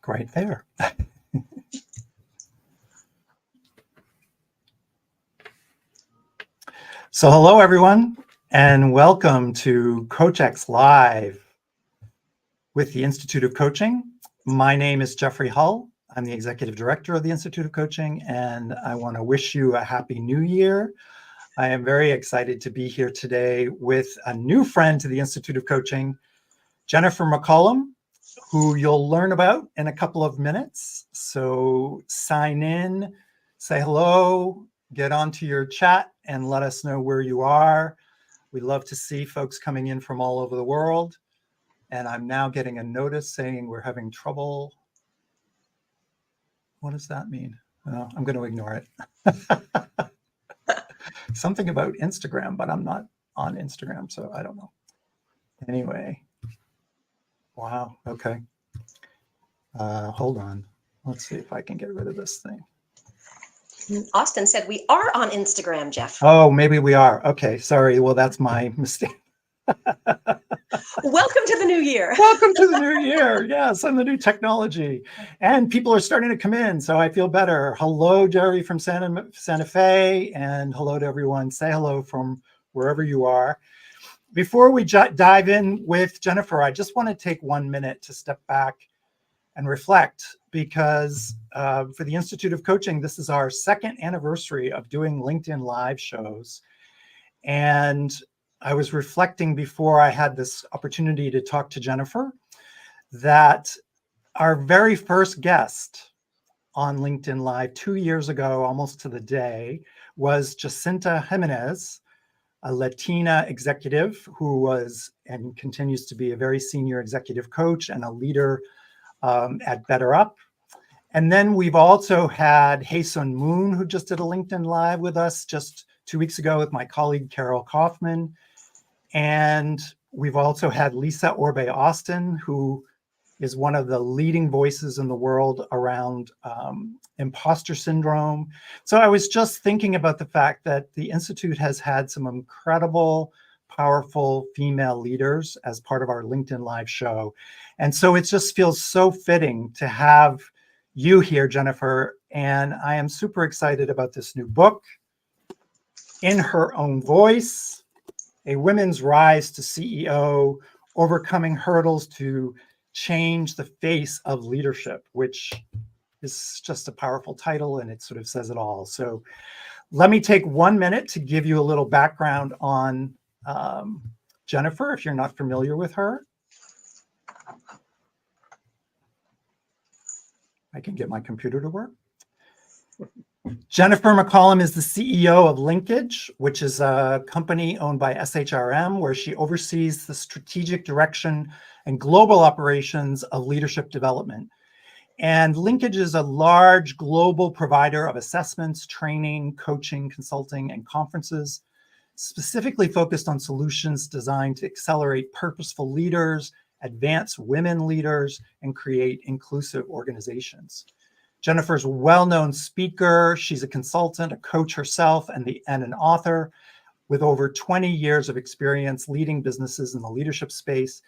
back right there. So hello, everyone, and welcome to CoachX Live with the Institute of Coaching. My name is Jeffrey Hull. I'm the Executive Director of the Institute of Coaching, and I want to wish you a Happy New Year. I am very excited to be here today with a new friend to the Institute of Coaching, Jennifer McCollum, who you'll learn about in a couple of minutes. So sign in, say hello, get onto your chat and let us know where you are. We love to see folks coming in from all over the world. And I'm now getting a notice saying we're having trouble. What does that mean? Oh, I'm going to ignore it. Something about Instagram, but I'm not on Instagram, so I don't know. Anyway. Wow. Okay. Hold on. Let's see if I can get rid of this thing. Austin said we are on Instagram, Jeff. Oh, maybe we are. Okay. Sorry. Well, that's my mistake. Welcome to the new year. Welcome to the new year. Yes, and the new technology. And people are starting to come in, so I feel better. Hello, Jerry from Santa Fe, and hello to everyone. Say hello from wherever you are. Before we dive in with Jennifer, I just want to take 1 minute to step back and reflect, because for the Institute of Coaching, this is our second anniversary of doing LinkedIn Live shows. And I was reflecting before I had this opportunity to talk to Jennifer that our very first guest on LinkedIn Live 2 years ago, almost to the day, was Jacinta Jimenez, a Latina executive who was and continues to be a very senior executive coach and a leader at Better Up. And then we've also had Hae-Sun Moon, who just did a LinkedIn Live with us just 2 weeks ago with my colleague, Carol Kaufman. And we've also had Lisa Orbe-Austin, who is one of the leading voices in the world around imposter syndrome. So I was just thinking about the fact that the Institute has had some incredible, powerful female leaders as part of our LinkedIn Live show. And so it just feels so fitting to have you here, Jennifer. And I am super excited about this new book, In Her Own Voice, A Women's Rise to CEO, Overcoming Hurdles to Change the Face of Leadership, which is just a powerful title, and it sort of says it all. So let me take 1 minute to give you a little background on Jennifer, if you're not familiar with her. I can get my computer to work. Jennifer McCollum is the CEO of Linkage, which is a company owned by SHRM, where she oversees the strategic direction and global operations of leadership development. And Linkage is a large global provider of assessments, training, coaching, consulting, and conferences, specifically focused on solutions designed to accelerate purposeful leaders, advance women leaders, and create inclusive organizations. Jennifer's a well-known speaker. She's a consultant, a coach herself, and an author with over 20 years of experience leading businesses in the leadership space.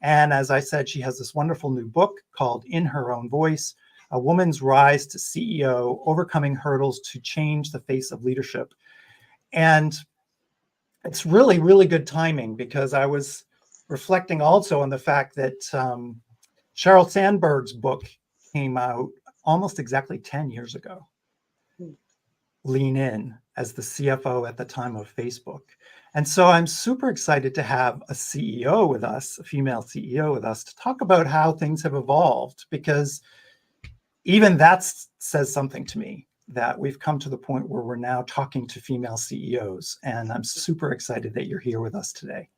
And as I said, she has this wonderful new book called In Her Own Voice, A Woman's Rise to CEO, Overcoming Hurdles to Change the Face of Leadership. And it's really, really good timing, because I was reflecting also on the fact that Sheryl Sandberg's book came out almost exactly 10 years ago. Lean In, as the CFO at the time of Facebook. And so I'm super excited to have a CEO with us, a female CEO with us, to talk about how things have evolved, because even that says something to me, that we've come to the point where we're now talking to female CEOs. And I'm super excited that you're here with us today.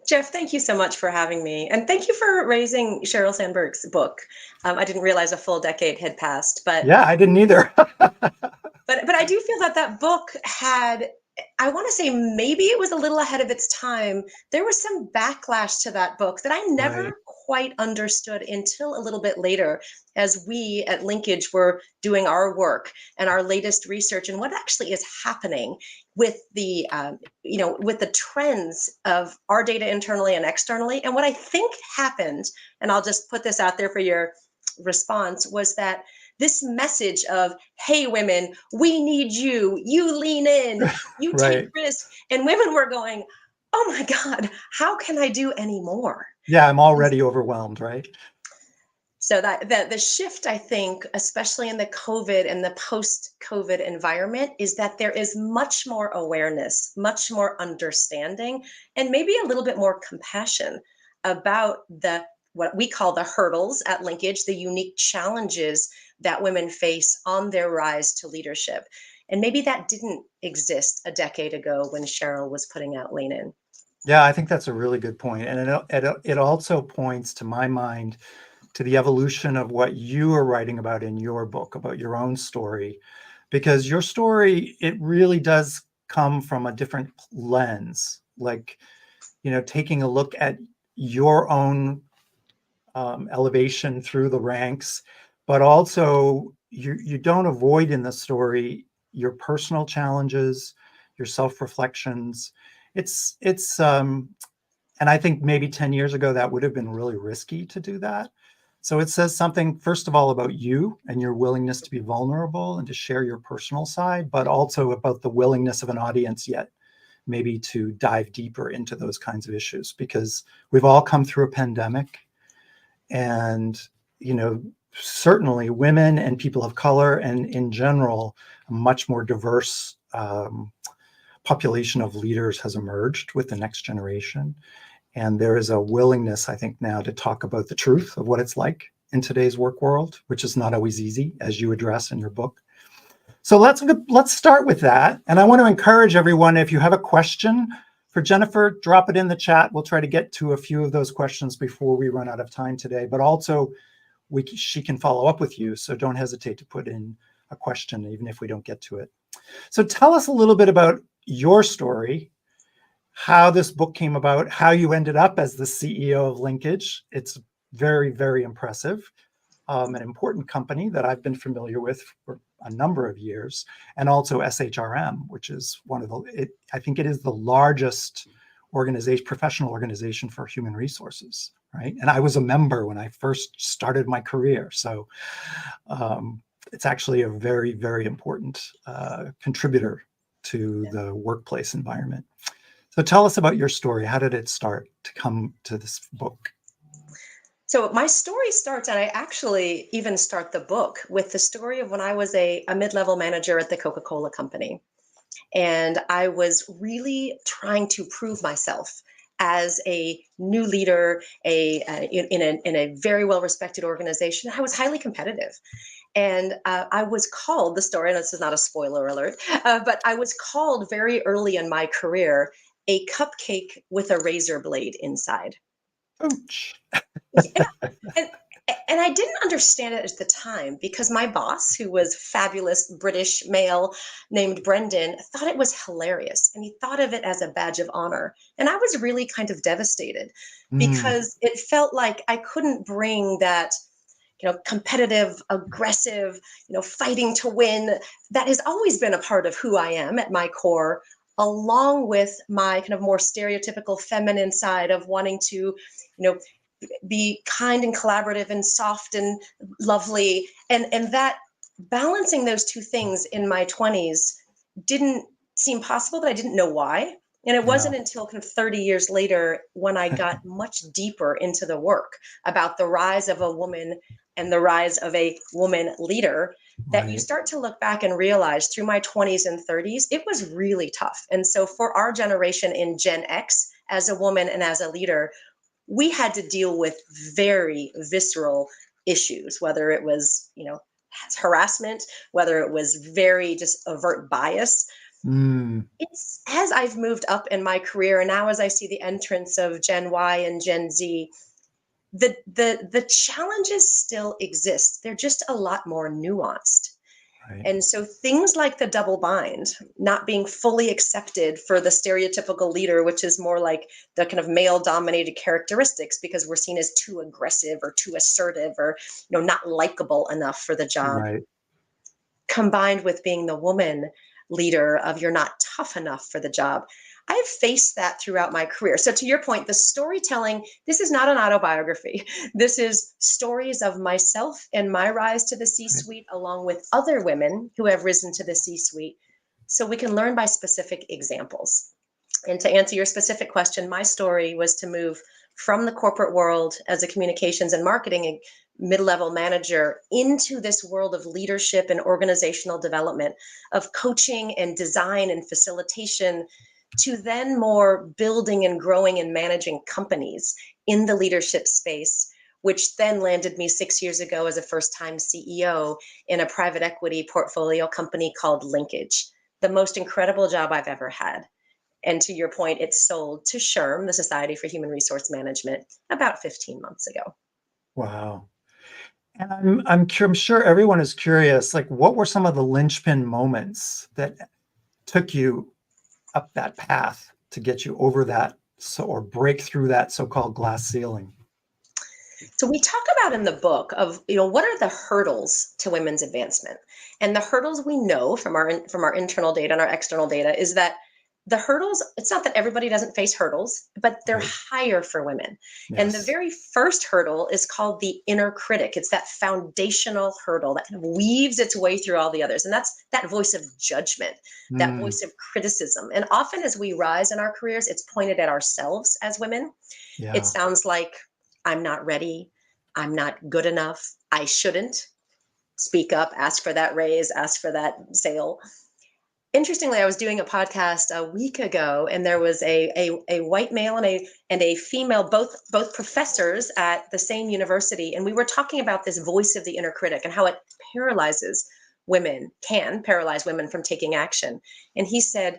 Jeff, thank you so much for having me. And thank you for raising Sheryl Sandberg's book. I didn't realize a full decade had passed, but yeah, I didn't either. but I do feel that that book had, I want to say maybe it was a little ahead of its time. There was some backlash to that book that I never quite understood until a little bit later, as we at Linkage were doing our work and our latest research and what actually is happening with the, with the trends of our data internally and externally. And what I think happened, and I'll just put this out there for your response was that this message of, hey, women, we need you, you lean in, you take Right. risk. And women were going, oh my God, how can I do any more? Yeah, I'm already overwhelmed, right? So that the shift, I think, especially in the COVID and the post-COVID environment, is that there is much more awareness, much more understanding, and maybe a little bit more compassion about the what we call the hurdles at Linkage, the unique challenges that women face on their rise to leadership. And maybe that didn't exist a decade ago when Cheryl was putting out Lean In. Yeah, I think that's a really good point. And it also points, to my mind, to the evolution of what you are writing about in your book, about your own story, because your story, it really does come from a different lens, like, taking a look at your own elevation through the ranks, but also you don't avoid in the story your personal challenges, your self-reflections. It's and I think maybe 10 years ago that would have been really risky to do that. So it says something, first of all, about you and your willingness to be vulnerable and to share your personal side, but also about the willingness of an audience yet maybe to dive deeper into those kinds of issues, because we've all come through a pandemic. And, certainly women and people of color, and in general, a much more diverse population of leaders has emerged with the next generation. And there is a willingness, I think, now to talk about the truth of what it's like in today's work world, which is not always easy, as you address in your book. So let's start with that. And I want to encourage everyone, if you have a question for Jennifer, drop it in the chat. We'll try to get to a few of those questions before we run out of time today. But also, she can follow up with you. So don't hesitate to put in a question, even if we don't get to it. So tell us a little bit about your story, how this book came about, how you ended up as the CEO of Linkage. It's very, very impressive. An important company that I've been familiar with for a number of years, and also SHRM, which is I think it is the largest professional organization for human resources, right? And I was a member when I first started my career. So it's actually a very, very important contributor to the workplace environment. So tell us about your story. How did it start to come to this book? So my story starts, and I actually even start the book with the story of when I was a mid-level manager at the Coca-Cola company. And I was really trying to prove myself as a new leader, in a very well-respected organization. I was highly competitive. And I was called, the story, and this is not a spoiler alert, but I was called very early in my career a cupcake with a razor blade inside. Ouch. Yeah. And and I didn't understand it at the time because my boss, who was fabulous British male named Brendan, thought it was hilarious and he thought of it as a badge of honor. And I was really kind of devastated because it felt like I couldn't bring that, competitive, aggressive, fighting to win that has always been a part of who I am at my core, along with my kind of more stereotypical feminine side of wanting to, be kind and collaborative and soft and lovely. And that balancing those two things in my 20s didn't seem possible, but I didn't know why. And it wasn't until kind of 30 years later when I got much deeper into the work about the rise of a woman and the rise of a woman leader that you start to look back and realize through my 20s and 30s, it was really tough. And so for our generation in Gen X, as a woman and as a leader, we had to deal with very visceral issues, whether it was, harassment, whether it was very just overt bias. It's as I've moved up in my career, and now as I see the entrance of Gen Y and Gen Z, the challenges still exist. They're just a lot more nuanced. And so things like the double bind, not being fully accepted for the stereotypical leader, which is more like the kind of male dominated characteristics because we're seen as too aggressive or too assertive or, not likable enough for the job, combined with being the woman leader of you're not tough enough for the job. I've faced that throughout my career. So to your point, the storytelling, this is not an autobiography. This is stories of myself and my rise to the C-suite, along with other women who have risen to the C-suite. So we can learn by specific examples. And to answer your specific question, my story was to move from the corporate world as a communications and marketing mid-level manager into this world of leadership and organizational development, of coaching and design and facilitation, to then more building and growing and managing companies in the leadership space, which then landed me 6 years ago as a first-time CEO in a private equity portfolio company called Linkage. The most incredible job I've ever had. And to your point, it sold to SHRM, the Society for Human Resource Management, about 15 months ago. Wow. And I'm sure everyone is curious, like, what were some of the linchpin moments that took you up that path to get you over that, or break through that so-called glass ceiling? So we talk about in the book of, what are the hurdles to women's advancement? And the hurdles we know from our internal data and our external data is that the hurdles, it's not that everybody doesn't face hurdles, but they're higher for women. Yes. And the very first hurdle is called the inner critic. It's that foundational hurdle that kind of weaves its way through all the others. And that's that voice of judgment, that voice of criticism. And often as we rise in our careers, it's pointed at ourselves as women. Yeah. It sounds like, I'm not ready, I'm not good enough, I shouldn't. Speak up, ask for that raise, ask for that sale. Interestingly, I was doing a podcast a week ago, and there was a white male and a female, both professors at the same university, and we were talking about this voice of the inner critic and how it can paralyze women from taking action. And he said,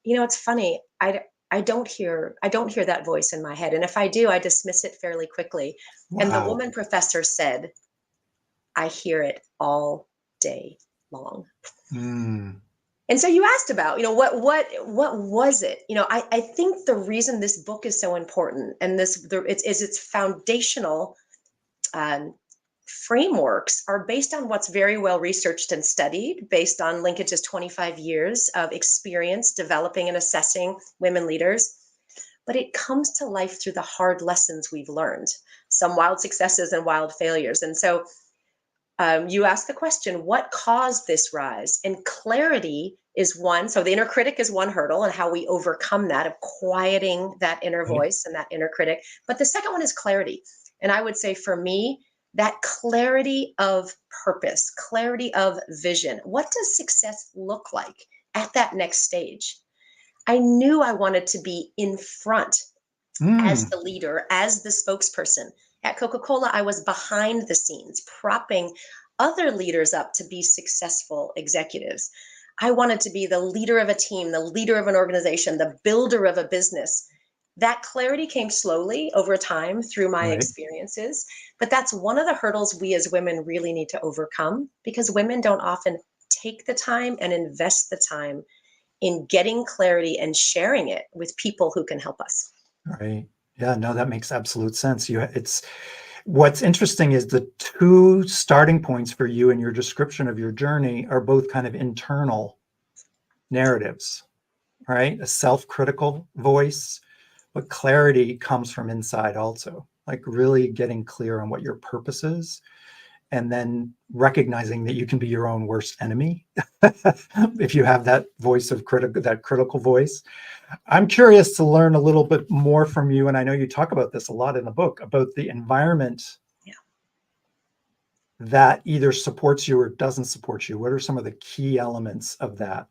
it's funny, I don't hear that voice in my head, and if I do, I dismiss it fairly quickly. Wow. And the woman professor said, I hear it all day long. And so you asked about, what was it? I think the reason this book is so important, and its foundational frameworks are based on what's very well researched and studied, based on Linkage's 25 years of experience developing and assessing women leaders. But it comes to life through the hard lessons we've learned, some wild successes and wild failures. And so you ask the question, what caused this rise? And clarity is one. So the inner critic is one hurdle, and how we overcome that, of quieting that inner voice and that inner critic. But the second one is clarity. And I would say for me, that clarity of purpose, clarity of vision. What does success look like at that next stage? I knew I wanted to be in front as the leader, as the spokesperson. At Coca-Cola, I was behind the scenes, propping other leaders up to be successful executives. I wanted to be the leader of a team, the leader of an organization, the builder of a business. That clarity came slowly over time through my experiences, but that's one of the hurdles we as women really need to overcome, because women don't often take the time and invest the time in getting clarity and sharing it with people who can help us. Right. Yeah, no, that makes absolute sense. What's interesting is the two starting points for you in your description of your journey are both kind of internal narratives, right? A self-critical voice, but clarity comes from inside also, like really getting clear on what your purpose is, and then recognizing that you can be your own worst enemy if you have that voice of critical voice. I'm curious to learn a little bit more from you, and I know you talk about this a lot in the book, about the environment that either supports you or doesn't support you. What are some of the key elements of that?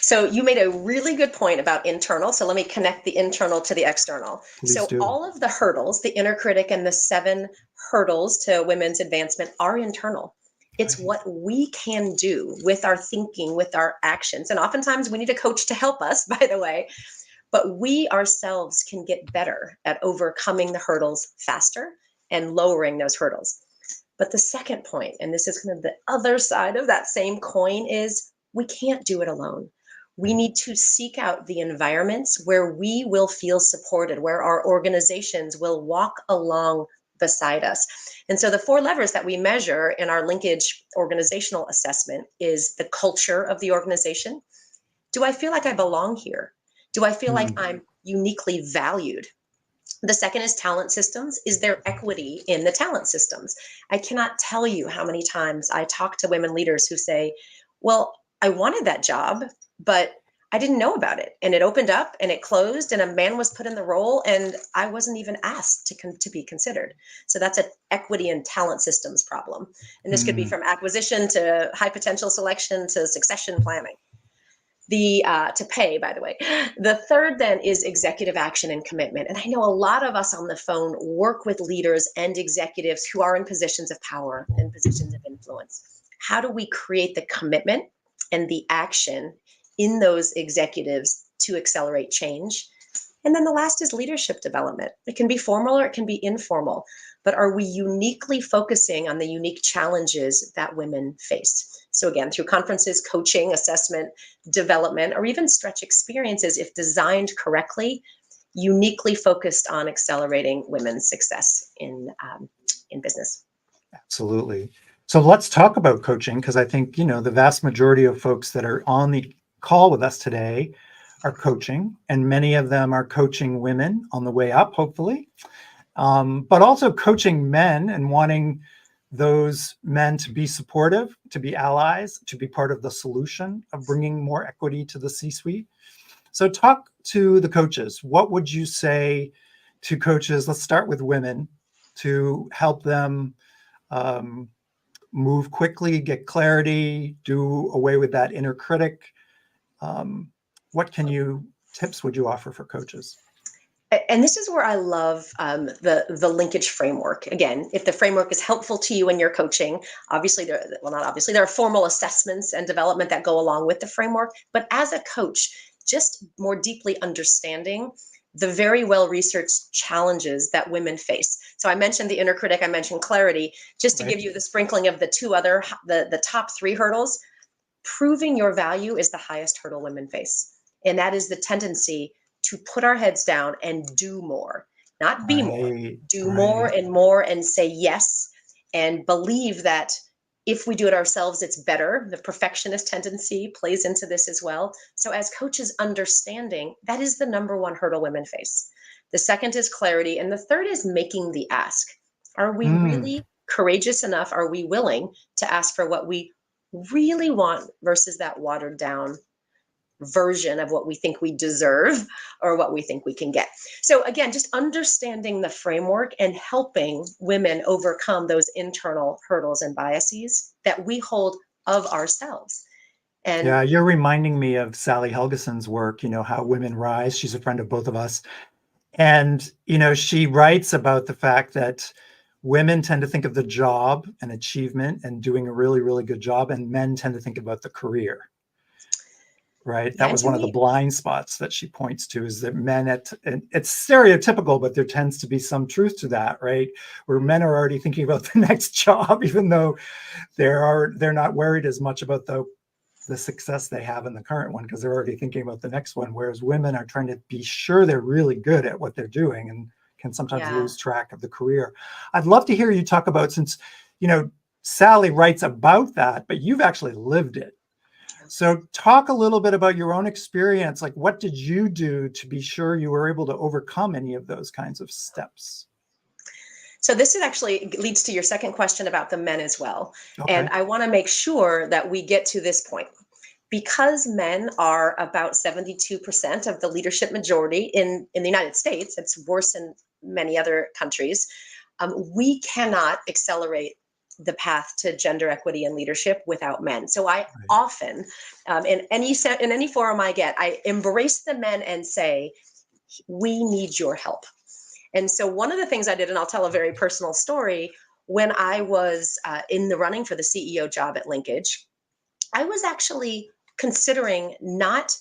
So you made a really good point about internal. So let me connect the internal to the external. Please do. All of the hurdles, the inner critic and the 7 hurdles to women's advancement, are internal. It's what we can do with our thinking, with our actions. And oftentimes we need a coach to help us, by the way. But we ourselves can get better at overcoming the hurdles faster and lowering those hurdles. But the second point, and this is kind of the other side of that same coin, is we can't do it alone. We need to seek out the environments where we will feel supported, where our organizations will walk along beside us. And so the 4 levers that we measure in our Linkage organizational assessment is the culture of the organization. Do I feel like I belong here? Do I feel like Mm. I'm uniquely valued? The second is talent systems. Is there equity in the talent systems? I cannot tell you how many times I talk to women leaders who say, well, I wanted that job, but I didn't know about it. And it opened up and it closed and a man was put in the role and I wasn't even asked to be considered. So that's an equity and talent systems problem. And this could be Mm. from acquisition to high potential selection to succession planning. To pay, by the way. The third then is executive action and commitment. And I know a lot of us on the phone work with leaders and executives who are in positions of power and positions of influence. How do we create the commitment and the action in those executives to accelerate change? And then the last is leadership development. It can be formal or it can be informal, but are we uniquely focusing on the unique challenges that women face? So again, through conferences, coaching, assessment, development, or even stretch experiences, if designed correctly, uniquely focused on accelerating women's success in business. Absolutely. So let's talk about coaching, because I think, the vast majority of folks that are on the call with us today are coaching, and many of them are coaching women on the way up, hopefully, but also coaching men and wanting those men to be supportive, to be allies, to be part of the solution of bringing more equity to the C-suite. So talk to the coaches. What would you say to coaches? Let's start with women, to help them move quickly, get clarity, do away with that inner critic. What tips would you offer for coaches? And this is where I love the linkage framework. Again, if the framework is helpful to you in your coaching, obviously, not obviously, there are formal assessments and development that go along with the framework. But as a coach, just more deeply understanding the very well-researched challenges that women face. So I mentioned the inner critic, I mentioned clarity, just to Right. give you the sprinkling of the top three hurdles. Proving your value is the highest hurdle women face. And that is the tendency to put our heads down and do more, not be more, Right. do Right. more and say yes and believe that if we do it ourselves, it's better. The perfectionist tendency plays into this as well. So as coaches, understanding that is the number one hurdle women face. The second is clarity. And the third is making the ask. Are we Mm. really courageous enough? Are we willing to ask for what we really want versus that watered down version of what we think we deserve or what we think we can get? So again, just understanding the framework and helping women overcome those internal hurdles and biases that we hold of ourselves. And Yeah, you're reminding me of Sally Helgeson's work, How Women Rise. She's a friend of both of us. And, she writes about the fact that women tend to think of the job and achievement and doing a really, really good job, and men tend to think about the career. Right. yeah, That and was to one of the me, blind spots that she points to, is that men and it's stereotypical, but there tends to be some truth to that, right? Where men are already thinking about the next job, even though they're not worried as much about the success they have in the current one, because they're already thinking about the next one. Whereas women are trying to be sure they're really good at what they're doing and can sometimes yeah. lose track of the career. I'd love to hear you talk about, since, Sally writes about that, but you've actually lived it. So talk a little bit about your own experience. Like, what did you do to be sure you were able to overcome any of those kinds of steps? So this is actually leads to your second question about the men as well. And Okay. I want to make sure that we get to this point. Because men are about 72% of the leadership majority in the United States, it's worse in many other countries, we cannot accelerate the path to gender equity and leadership without men. So I Right. often, in any forum I get, I embrace the men and say, we need your help. And so one of the things I did, and I'll tell a very personal story, when I was in the running for the CEO job at Linkage, I was actually considering not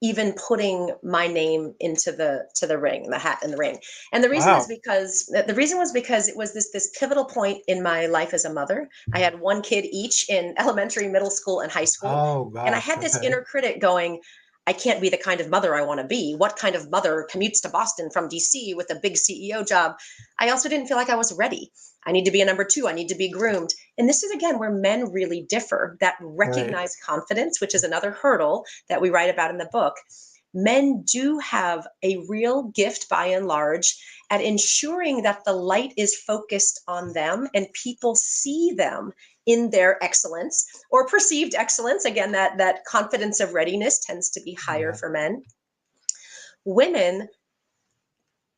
even putting my name into the ring, the hat in the ring. And Wow. the reason was because it was this pivotal point in my life as a mother. I had one kid each in elementary, middle school, and high school. Oh And I gosh. had this Okay. inner critic going, I can't be the kind of mother I want to be. What kind of mother commutes to Boston from DC with a big CEO job? I also didn't feel like I was ready. I need to be a number two. I need to be groomed. And this is again where men really differ, that Right. recognize confidence, which is another hurdle that we write about in the book. men do have a real gift by and large at ensuring that the light is focused on them and people see them in their excellence or perceived excellence. Again, that confidence of readiness tends to be higher for men. Women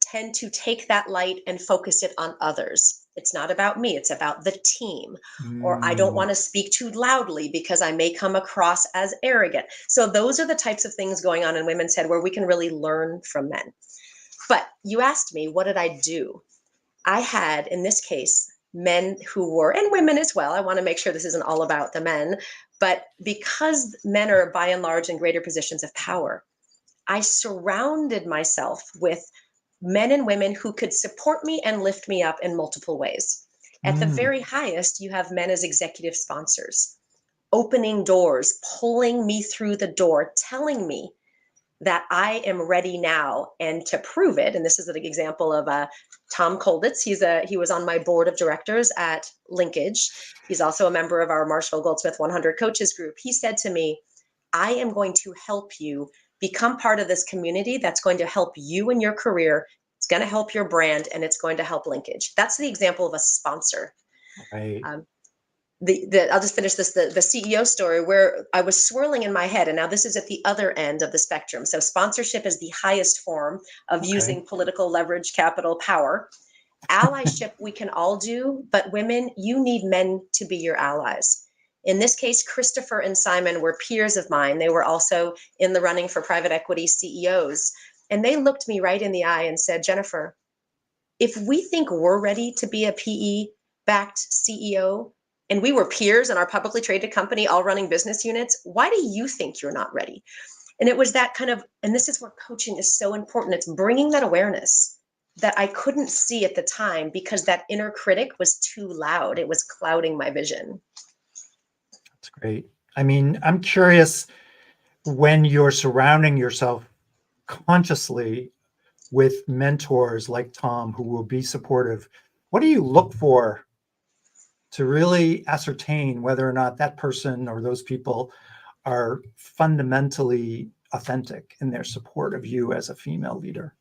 tend to take that light and focus it on others. It's not about me, it's about the team. Or I don't want to speak too loudly because I may come across as arrogant. So those are the types of things going on in women's head where we can really learn from men. But you asked me, what did I do? I had, in this case, men who were, and women as well. I want to make sure this isn't all about the men, but because men are by and large in greater positions of power, I surrounded myself with men and women who could support me and lift me up in multiple ways. At the very highest, you have men as executive sponsors, opening doors, pulling me through the door, telling me that I am ready now, and to prove it. And this is an example of Tom Kolditz. He was on my board of directors at Linkage. He's also a member of our Marshall Goldsmith 100 Coaches group. He said to me, I am going to help you become part of this community that's going to help you in your career. It's going to help your brand, and it's going to help Linkage. That's the example of a sponsor. Right. I'll just finish this, the CEO story where I was swirling in my head, and now this is at the other end of the spectrum. So sponsorship is the highest form of using political leverage, capital, power. Allyship we can all do, but women, you need men to be your allies. In this case, Christopher and Simon were peers of mine. They were also in the running for private equity CEOs. And they looked me right in the eye and said, Jennifer, if we think we're ready to be a PE-backed CEO, and we were peers in our publicly traded company, all running business units, why do you think you're not ready? And it was that kind of, and this is where coaching is so important. It's bringing that awareness that I couldn't see at the time because that inner critic was too loud. It was clouding my vision. That's great. I mean, I'm curious, when you're surrounding yourself consciously with mentors like Tom who will be supportive, what do you look for to really ascertain whether or not that person or those people are fundamentally authentic in their support of you as a female leader?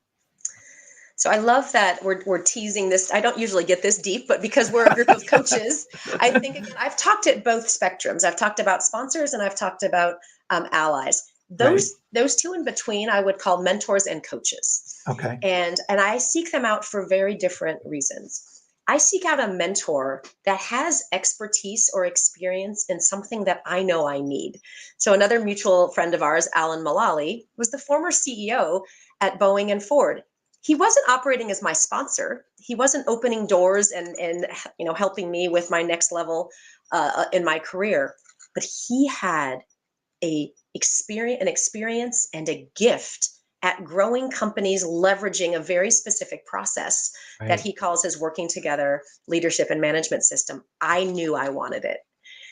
So I love that we're teasing this. I don't usually get this deep, but because we're a group of coaches, I think, again, I've talked at both spectrums. I've talked about sponsors and I've talked about allies. Those two in between, I would call mentors and coaches. Okay. And I seek them out for very different reasons. I seek out a mentor that has expertise or experience in something that I know I need. So another mutual friend of ours, Alan Mulally, was the former CEO at Boeing and Ford. He wasn't operating as my sponsor. He wasn't opening doors and helping me with my next level in my career. But he had an experience and a gift at growing companies, leveraging a very specific process that he calls his working together leadership and management system. I knew I wanted it.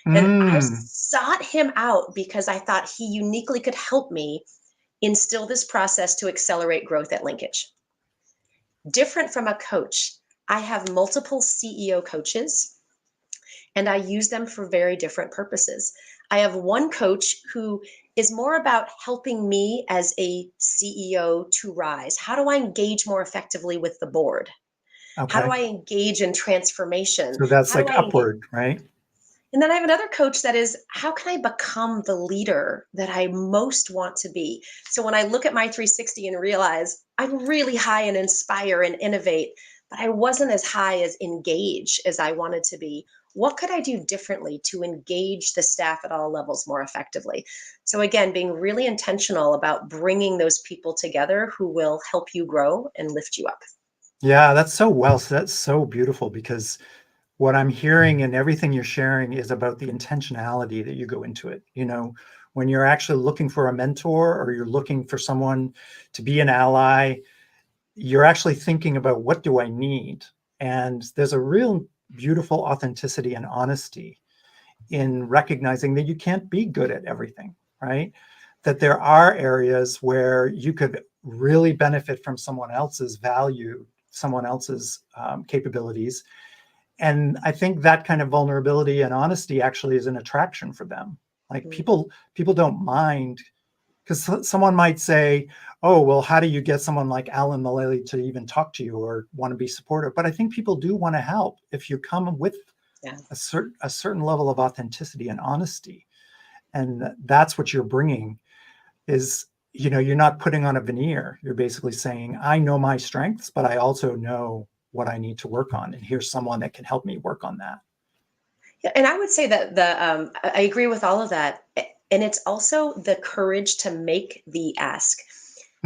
And I sought him out because I thought he uniquely could help me instill this process to accelerate growth at Linkage. Different from a coach, I have multiple CEO coaches, and I use them for very different purposes. I have one coach who is more about helping me as a CEO to rise. How do I engage more effectively with the board? Okay. How do I engage in transformation? So that's like upward, right? And then I have another coach that is, how can I become the leader that I most want to be? So when I look at my 360 and realize I'm really high in inspire and innovate, but I wasn't as high as engage as I wanted to be, what could I do differently to engage the staff at all levels more effectively? So again, being really intentional about bringing those people together who will help you grow and lift you up. Yeah, that's so beautiful, because what I'm hearing and everything you're sharing is about the intentionality that you go into it. You know, when you're actually looking for a mentor or you're looking for someone to be an ally, you're actually thinking about, what do I need? And there's a real beautiful authenticity and honesty in recognizing that you can't be good at everything, right? That there are areas where you could really benefit from someone else's value, someone else's capabilities. And I think that kind of vulnerability and honesty actually is an attraction for them. Like people don't mind Because someone might say, oh, well, how do you get someone like Alan Mullally to even talk to you or want to be supportive? But I think people do want to help if you come with a certain level of authenticity and honesty. And that's what you're bringing is, you're not putting on a veneer. You're basically saying, I know my strengths, but I also know what I need to work on. And here's someone that can help me work on that. Yeah, and I would say that I agree with all of that. And it's also the courage to make the ask.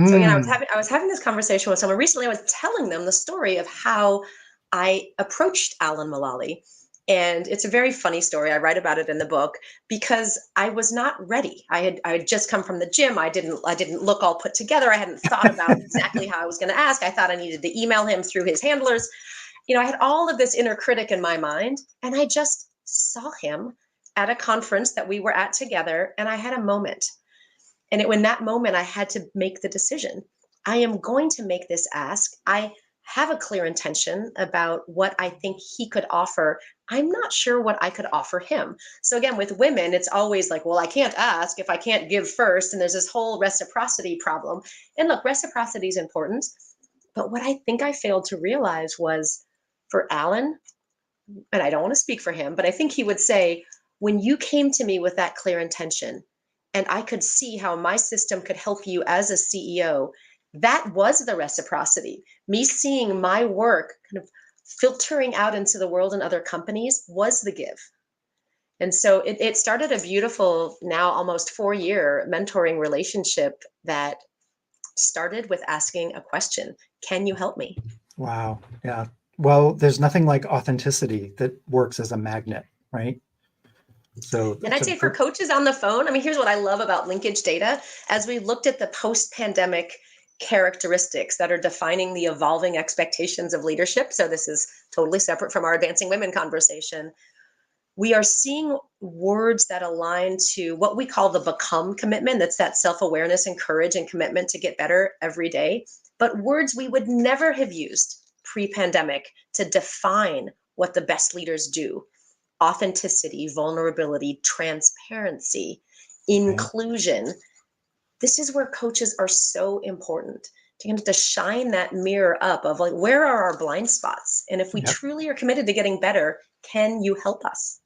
So again, I was having this conversation with someone recently. I was telling them the story of how I approached Alan Mullally. And it's a very funny story. I write about it in the book because I was not ready. I had just come from the gym. I didn't look all put together. I hadn't thought about exactly how I was going to ask. I thought I needed to email him through his handlers. I had all of this inner critic in my mind, and I just saw him at a conference that we were at together, and I had a moment. And in that moment, I had to make the decision. I am going to make this ask. I have a clear intention about what I think he could offer. I'm not sure what I could offer him. So again, with women, it's always like, well, I can't ask if I can't give first. And there's this whole reciprocity problem. And look, reciprocity is important. But what I think I failed to realize was for Alan, and I don't want to speak for him, but I think he would say, when you came to me with that clear intention, and I could see how my system could help you as a CEO, that was the reciprocity. Me seeing my work kind of filtering out into the world and other companies was the give. And so it started a beautiful, now almost 4-year mentoring relationship that started with asking a question. Can you help me? Wow. Yeah. Well, there's nothing like authenticity that works as a magnet, right? So, and I'd say for coaches on the phone, here's what I love about linkage data. As we looked at the post-pandemic characteristics that are defining the evolving expectations of leadership, so this is totally separate from our Advancing Women conversation, we are seeing words that align to what we call the become commitment. That's that self-awareness and courage and commitment to get better every day. But words we would never have used pre-pandemic to define what the best leaders do. Authenticity, vulnerability, transparency, inclusion. This is where coaches are so important to shine that mirror up of like, where are our blind spots? And if we truly are committed to getting better, can you help us?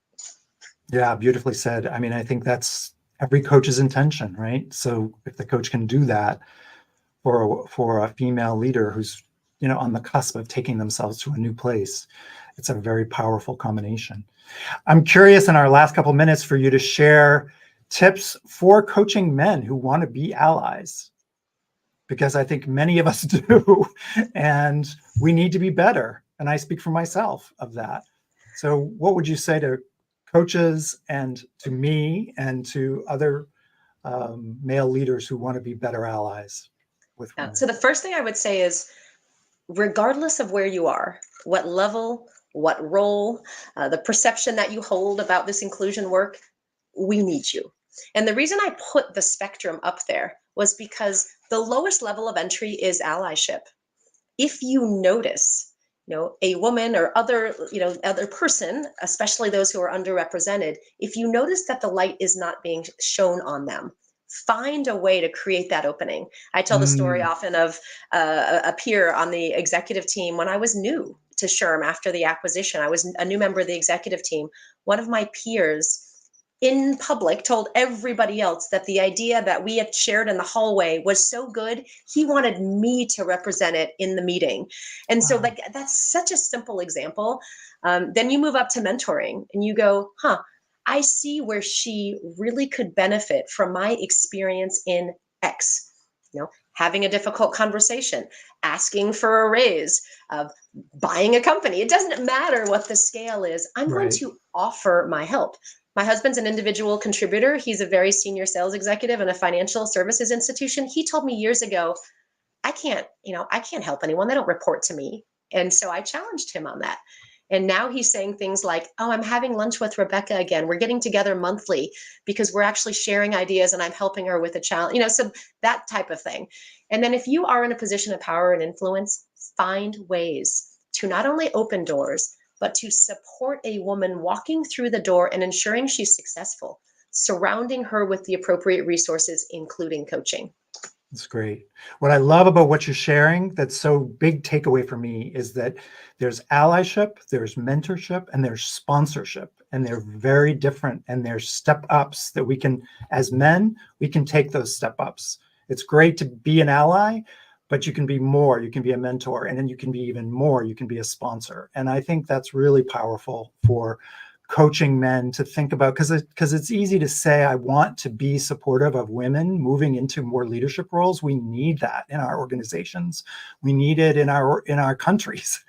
Yeah, beautifully said. I think that's every coach's intention, right? So if the coach can do that for a female leader who's, on the cusp of taking themselves to a new place, it's a very powerful combination. I'm curious in our last couple minutes for you to share tips for coaching men who want to be allies, because I think many of us do, and we need to be better. And I speak for myself of that. So what would you say to coaches and to me and to other male leaders who want to be better allies with women? So the first thing I would say is, regardless of where you are, what level, what role, the perception that you hold about this inclusion work, we need you. And the reason I put the spectrum up there was because the lowest level of entry is allyship. If you notice, a woman or other person, especially those who are underrepresented, if you notice that the light is not being shown on them, find a way to create that opening. I tell the story often of a peer on the executive team. When I was new to SHRM after the acquisition, I was a new member of the executive team. One of my peers in public told everybody else that the idea that we had shared in the hallway was so good, he wanted me to represent it in the meeting. And so that's such a simple example. Then you move up to mentoring and you go, I see where she really could benefit from my experience in X. Having a difficult conversation, asking for a raise, buying a company. It doesn't matter what the scale is. I'm going to offer my help. My husband's an individual contributor. He's a very senior sales executive in a financial services institution. He told me years ago, I can't help anyone. They don't report to me. And so I challenged him on that. And now he's saying things like, oh, I'm having lunch with Rebecca again. We're getting together monthly because we're actually sharing ideas and I'm helping her with a challenge, so that type of thing. And then if you are in a position of power and influence, find ways to not only open doors, but to support a woman walking through the door and ensuring she's successful. surrounding her with the appropriate resources, including coaching. That's great. What I love about what you're sharing, that's so big takeaway for me, is that there's allyship, there's mentorship, and there's sponsorship. And they're very different. And there's step ups that we can, as men, we can take those step ups. It's great to be an ally, but you can be more. You can be a mentor, and then you can be even more. You can be a sponsor. And I think that's really powerful for coaching men to think about, because it's easy to say, I want to be supportive of women moving into more leadership roles. We need that in our organizations. We need it in our countries.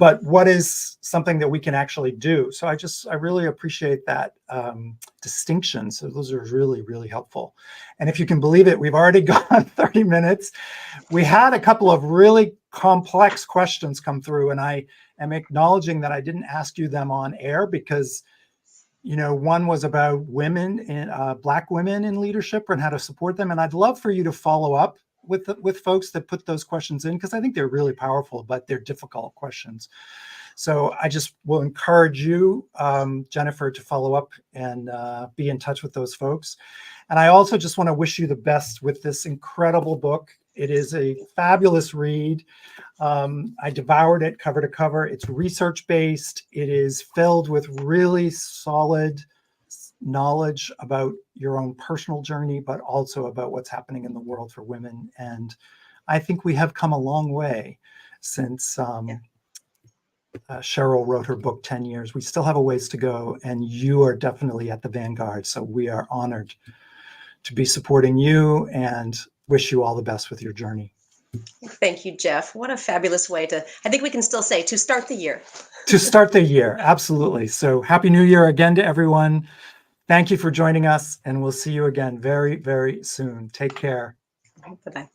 But what is something that we can actually do? So I really appreciate that distinction. So those are really, really helpful. And if you can believe it, we've already gone 30 minutes. We had a couple of really complex questions come through, and I am acknowledging that I didn't ask you them on air because, one was about women in Black women in leadership and how to support them. And I'd love for you to follow up with folks that put those questions in, because I think they're really powerful, but they're difficult questions. So I just will encourage you, Jennifer, to follow up and be in touch with those folks. And I also just want to wish you the best with this incredible book. It is a fabulous read. I devoured it cover to cover. It's research-based. It is filled with really solid knowledge about your own personal journey, but also about what's happening in the world for women. And I think we have come a long way since Cheryl wrote her book 10 years. We still have a ways to go, and you are definitely at the vanguard. So we are honored to be supporting you and wish you all the best with your journey. Thank you, Jeff. What a fabulous way I think we can still say, to start the year. To start the year, absolutely. So Happy New Year again to everyone. Thank you for joining us, and we'll see you again very, very soon. Take care. Bye-bye.